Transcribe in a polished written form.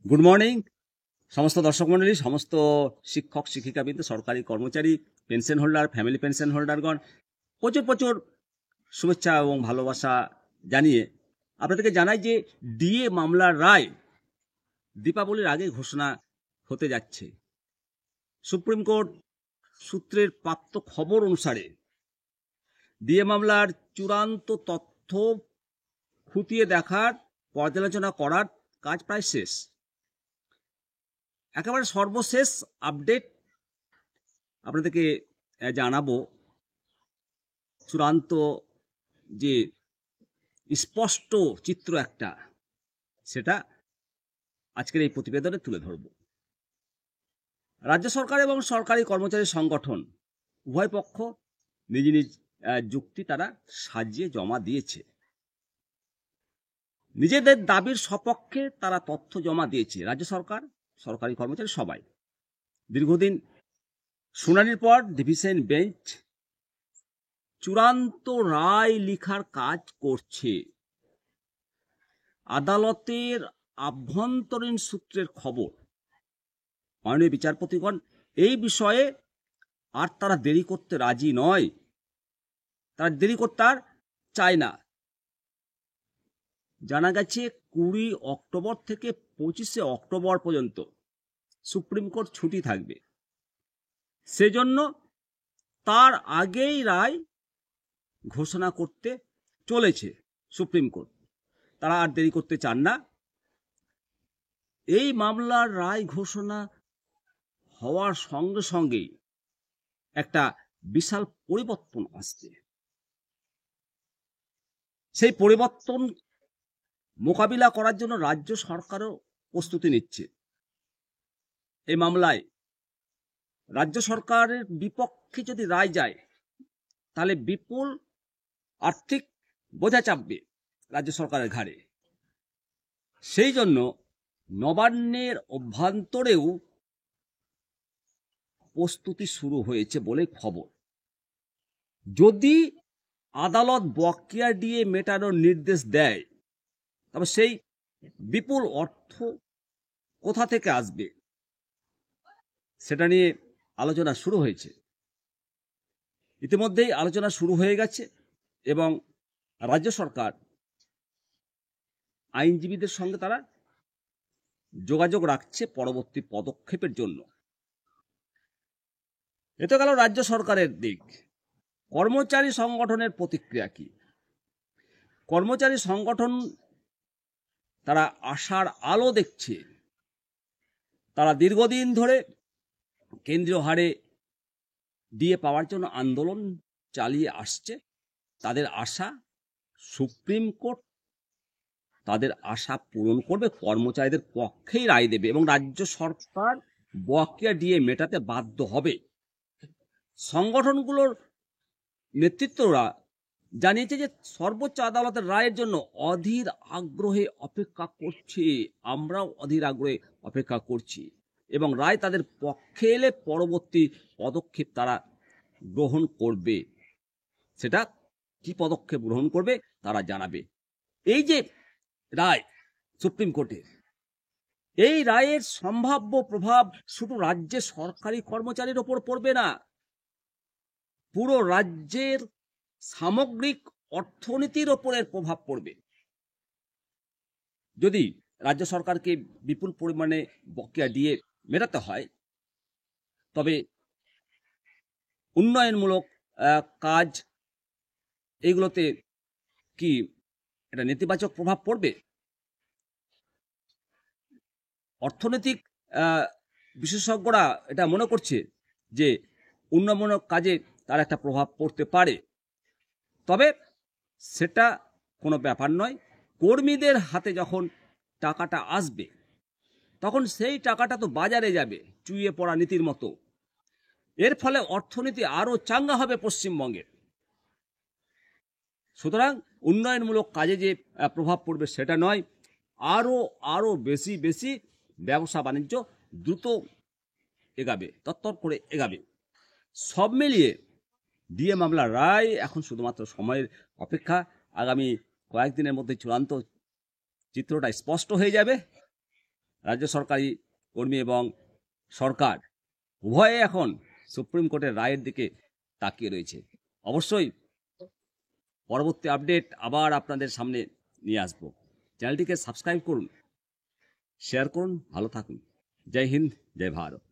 Good morning সমস্ত দর্শক মণ্ডলী, সমস্ত শিক্ষক শিক্ষিকাবৃন্দ, সরকারি কর্মচারী, পেনশন হোল্ডার, ফ্যামিলি পেনশন হোল্ডারগণ, প্রচুর প্রচুর শুভেচ্ছা এবং ভালোবাসা জানিয়ে আপনাদেরকে জানাই যে ডিএ মামলার রায় দীপাবলির আগে ঘোষণা হতে যাচ্ছে। সুপ্রিম কোর্ট সূত্রের প্রাপ্ত খবর অনুসারে ডিএ মামলার চূড়ান্ত তথ্য খুঁটিয়ে দেখার, পর্যালোচনা করার কাজ প্রায় শেষ। একেবারে সর্বশেষ আপডেট আপনাদেরকে জানাবো। চূড়ান্ত যে স্পষ্ট চিত্র একটা, সেটা আজকের এই প্রতিবেদনে তুলে ধরব। রাজ্য সরকার এবং সরকারি কর্মচারী সংগঠন উভয় পক্ষ নিজ নিজ যুক্তি তারা সাজিয়ে জমা দিয়েছে। নিজেদের দাবির সপক্ষে তারা তথ্য জমা দিয়েছে। রাজ্য সরকার, সরকারি কর্মচারী সবাই। দীর্ঘদিন শুনানির পর ডিভিশন বেঞ্চ চূড়ান্ত রায় লিখার কাজ করছে। আদালতের আভ্যন্তরীণ সূত্রের খবর, মাননীয় বিচারপতিগণ এই বিষয়ে আর তারা দেরি করতে রাজি নয়, তারা দেরি করতে আর চায় না। জানা গেছে 20 অক্টোবর থেকে 25 অক্টোবর পর্যন্ত সুপ্রিম কোর্ট ছুটি থাকবে। সেজন্য তার আগেই রায় ঘোষণা করতে চলেছে সুপ্রিম কোর্ট। তারা আর দেরি করতে চান না। এই মামলার রায় ঘোষণা হওয়ার সঙ্গে সঙ্গেই একটা বিশাল পরিবর্তন আসছে। সেই পরিবর্তন মোকাবিলা করার জন্য রাজ্য সরকারও প্রস্তুতি নিচ্ছে। এই মামলায় রাজ্য সরকারের বিপক্ষে যদি রায় যায়, তাহলে বিপুল আর্থিক বোঝা চাপবে রাজ্য সরকারের ঘাড়ে। সেই জন্য নবান্নের অভ্যন্তরেও প্রস্তুতি শুরু হয়েছে বলে খবর। যদি আদালত বকেয়া দিয়ে মেটানোর নির্দেশ দেয়, তবে সেই বিপুল অর্থ কোথা থেকে আসবে সেটা নিয়ে আলোচনা শুরু হয়েছে। ইতিমধ্যেই আলোচনা শুরু হয়ে গেছে এবং রাজ্য সরকার আইনজীবীদের সঙ্গে তারা যোগাযোগ রাখছে পরবর্তী পদক্ষেপের জন্য। এতে গেল রাজ্য সরকারের দিক। কর্মচারী সংগঠনের প্রতিক্রিয়া কি? কর্মচারী সংগঠন তারা আশার আলো দেখছে। তারা দীর্ঘদিন ধরে কেন্দ্রীয় হারে ডিএ পাওয়ার জন্য আন্দোলন চালিয়ে আসছে। তাদের আশা সুপ্রিম কোর্ট তাদের আশা পূরণ করবে, কর্মচারীদের পক্ষেই রায় দেবে এবং রাজ্য সরকার বকেয়া ডিএ মেটাতে বাধ্য হবে। সংগঠনগুলোর নেতৃত্বরা জানিয়েছে যে সর্বোচ্চ আদালতের রায়ের জন্য অধীর আগ্রহে অপেক্ষা করছে। আমরাও অধীর আগ্রহে অপেক্ষা করছি এবং রায় তাদের পক্ষে এলে পরবর্তী পদক্ষেপ তারা গ্রহণ করবে। সেটা কি পদক্ষেপ গ্রহণ করবে তারা জানাবে। এই যে রায় সুপ্রিম কোর্টের, এই রায়ের সম্ভাব্য প্রভাব শুধু রাজ্যের সরকারি কর্মচারীর ওপর পড়বে না, পুরো রাজ্যের সামগ্রিক অর্থনীতির ওপরের প্রভাব পড়বে। যদি রাজ্য সরকারকে বিপুল পরিমাণে বকেয়া দিয়ে মেটাতে হয়, তবে উন্নয়নমূলক কাজ এইগুলোতে কি এটা নেতিবাচক প্রভাব পড়বে? অর্থনৈতিক বিশেষজ্ঞরা এটা মনে করছে যে উন্নয়নমূলক কাজে তার একটা প্রভাব পড়তে পারে, তবে সেটা কোনো ব্যাপার নয়। কর্মীদের হাতে যখন টাকাটা আসবে, তখন সেই টাকাটা তো বাজারে যাবে চুইয়ে পড়া নীতির মতো। এর ফলে অর্থনীতি আরো চাঙ্গা হবে পশ্চিমবঙ্গে। সুতরাং উন্নয়নমূলক কাজে যে প্রভাব পড়বে সেটা নয়, আরো বেশি বেশি ব্যবসা বাণিজ্য দ্রুত এগাবে, তত্তর করে এগাবে। সব মিলিয়ে ডিএ মামলার রায় এখন শুধুমাত্র সময়ের অপেক্ষা। আগামী কয়েকদিনের মধ্যে চূড়ান্ত চিত্রটা স্পষ্ট হয়ে যাবে রাজ্য সরকারি কর্মী এবং সরকার উভয়ে এখন সুপ্রিম কোর্টের রায়ের দিকে তাকিয়ে রয়েছে। অবশ্যই পরবর্তী আপডেট আবার আপনাদের সামনে নিয়ে আসবো। চ্যানেলটিকে সাবস্ক্রাইব করুন, শেয়ার করুন, ভালো থাকুন। জয় হিন্দ, জয় ভারত।